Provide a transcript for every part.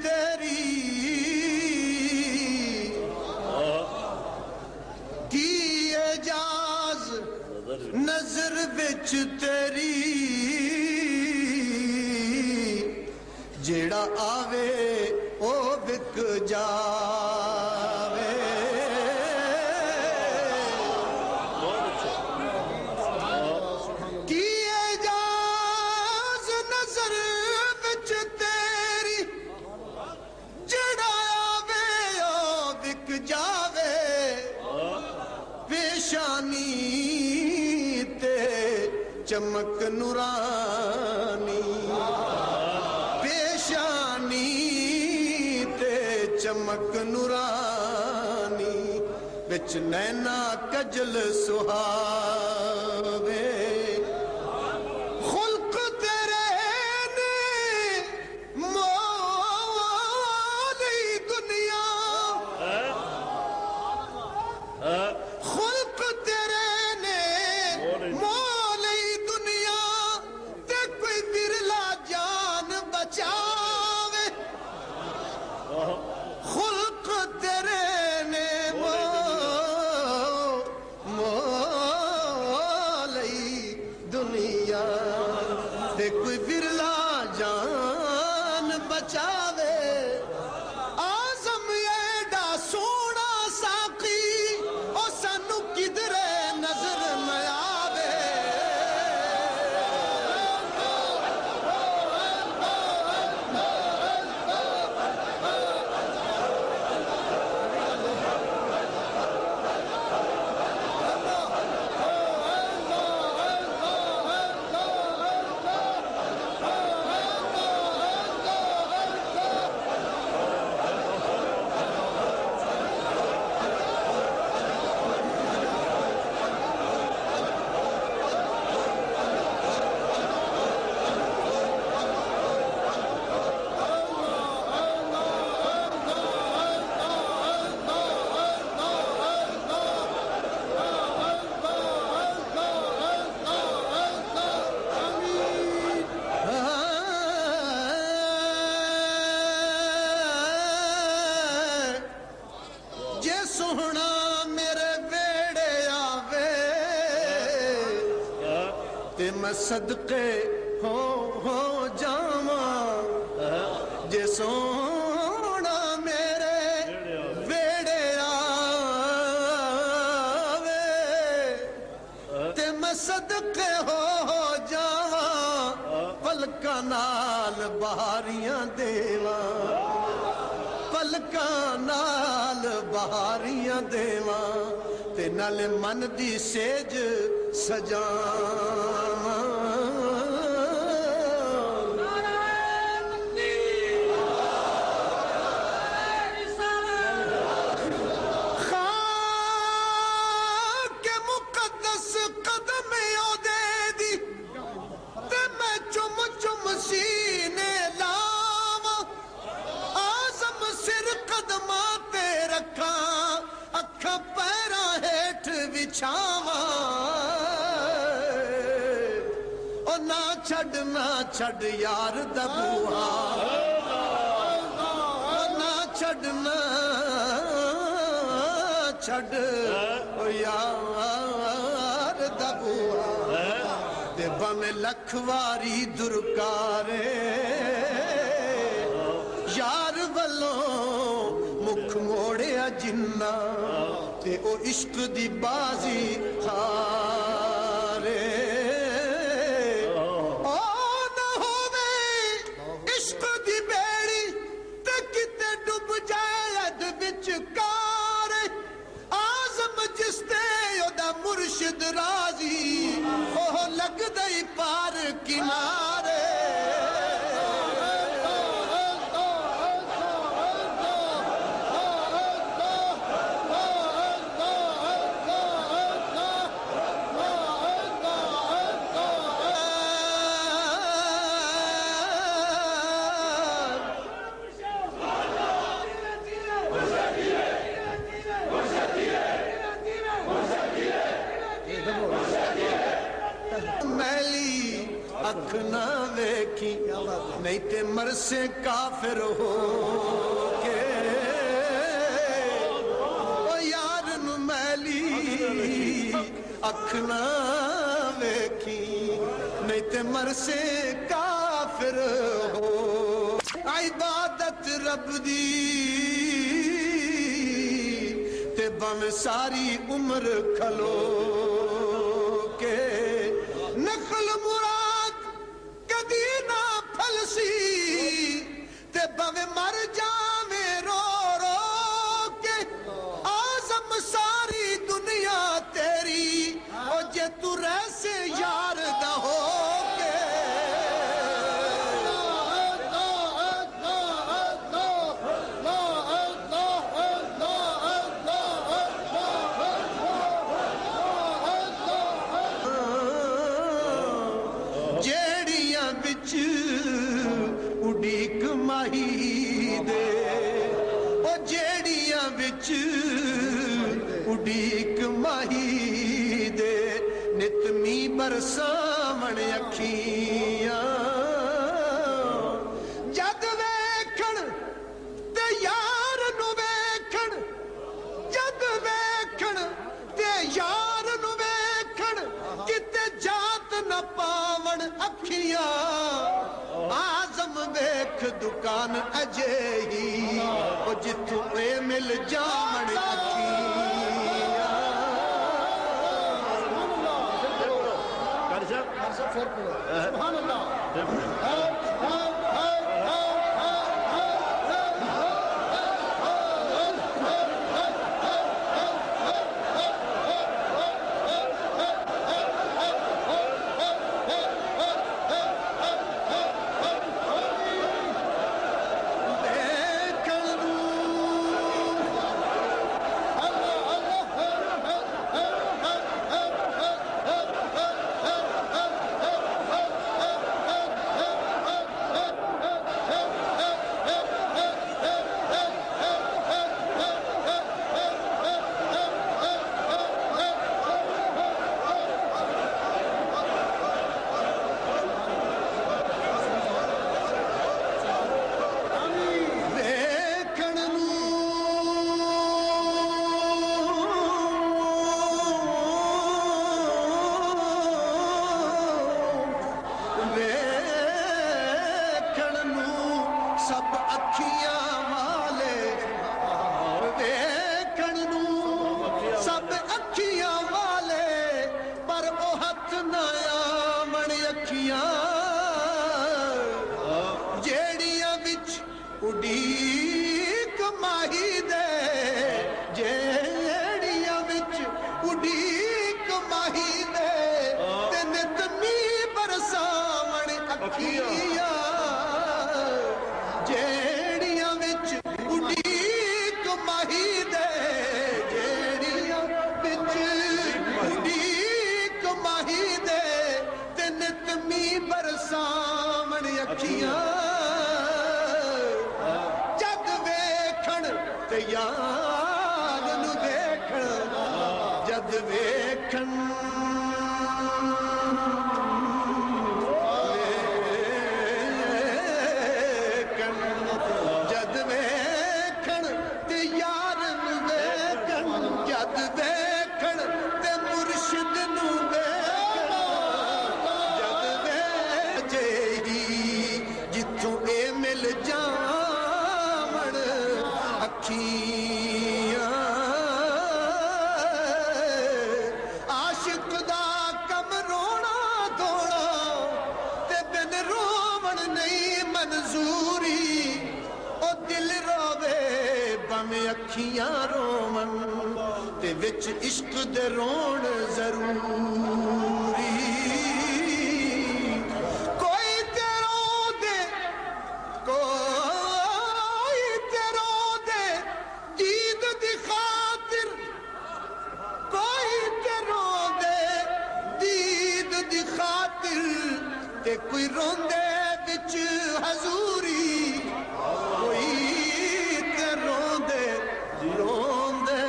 तेरी की एजाज नजर बिच तेरी जेड़ा आवे ओ बिक जावे की एजाज नजर बिच तेरी जेड़ा आवे ओ बिक जावे पेशानी ते चमक नूरानी पेशानी ते चमक नूरानी बिच नैना कजल सुहावे खुल्क तेरे ने मोली दुनिया खुल्क तेरे ने मोली दुनिया ते कोई बिरला जान बचावे खुल्क तेरे ने मोली दुनिया ते कोई बिरला जान बचावे आजम एडा सोना साकी ओ सानू किधरे नजर न आवे जे सोहना मेरे वेड़े आवे ते मैं सदके हो जावा जे सोहना मेरे वेड़े आवे ते मैं सदके हो जावा पलका नाल बहारियां देवा पलका नाल बहारियां देवा ते नाले मन दी सेज सजावा खाके मुकद्दस कदम ओदे दी ते मैं चुम चुम सीने लावा आजम सिर कदमा ते रखा अखा पैरा हेठ बिछावा ओ ना छड़ यार दा बूहा ओ ना छड़ना छड़ ओ यार दा बूहा ते भावें लख वारी दुरकारे यार वल्लों मुख मोड़िया जिन्ना ते ओ इश्क दी बाजी हारे ओ ना होवे इश्क दी बेड़ी ते किते डुब जाए अद विचकार आजम जिसते ओदा मुर्शिद राजी ओह लगदे पार किनारे मैली अख ना नहीं ते मरसे काफिर हो के ओ यार नु मैली अख ना वेखी नहीं ते मरसे काफिर हो इबादत रब दी ते बम सारी उम्र खलो के नकल मुराद कदी ना फलसी ते बम मर जावे रो रो के आजम सारी दुनिया तेरी ओ जे तू रहसे यार दा हो के जेड़ियां बिच उड़ीक माही दे ओ जेड़ियां बिच उड़ीक माही दे नितमी बरसावण अखियां जद वेखण ते यार नु वेखण जद वेखण ते यार नु वेखण किते जात न पावण अखियां आजम वेख दुकान अजे ही ओ जिथों ए मिल जावण अखियां सुभान अल्लाह सब अखियां वाले वेखण नू सब अखियां वाले पर ओ हथ ना आवन अखियां जेड़ियां विच उड़ीक माही दे जेड़ियां विच उड़ीक माही दे ते नितमी बरसावण अखियां जेड़ियां विच उड़ीक माही दे जेड़ियां विच उड़ीक माही दे ते नितमी बरसावण अखियां जद वेखण ते यार नू देखण जद वेखण जद वेखण ते यार नू वेखण जद वेखण ते मुर्शिद नू वेखण जद वेजे ही जिथों ए मिल जावण अखियां आशिक दा कम रोना धोना ते बिन रोवण नहीं मंजूरी ओ दिल रोवे भावें अखियां रोवन ते विच इश्क दे रोण जरूरी कोई ते रो दे दीद दी खातिर कोई ते रो दे दीद दी खातिर ते कोई रोंदे विच हजूरी कोई ते रोंदे रोंदे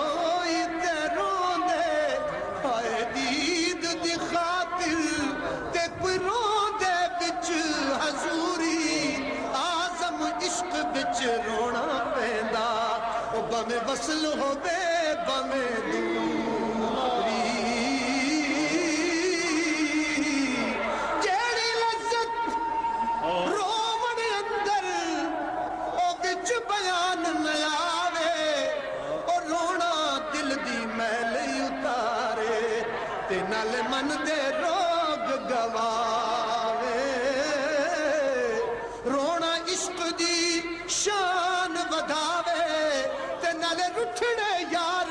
कोई ते रोंदे हाय दीद दी खातिर वसल होवे बमे दूरी जेड़ी लज्जत रोमन अंदर ओ विच बयान न आवे ओ रोना दिल दी मैल उतारे ते नाल मन दे रोग गवावे रोना इश्क दी शान वधावे ते नाले रुठड़े यार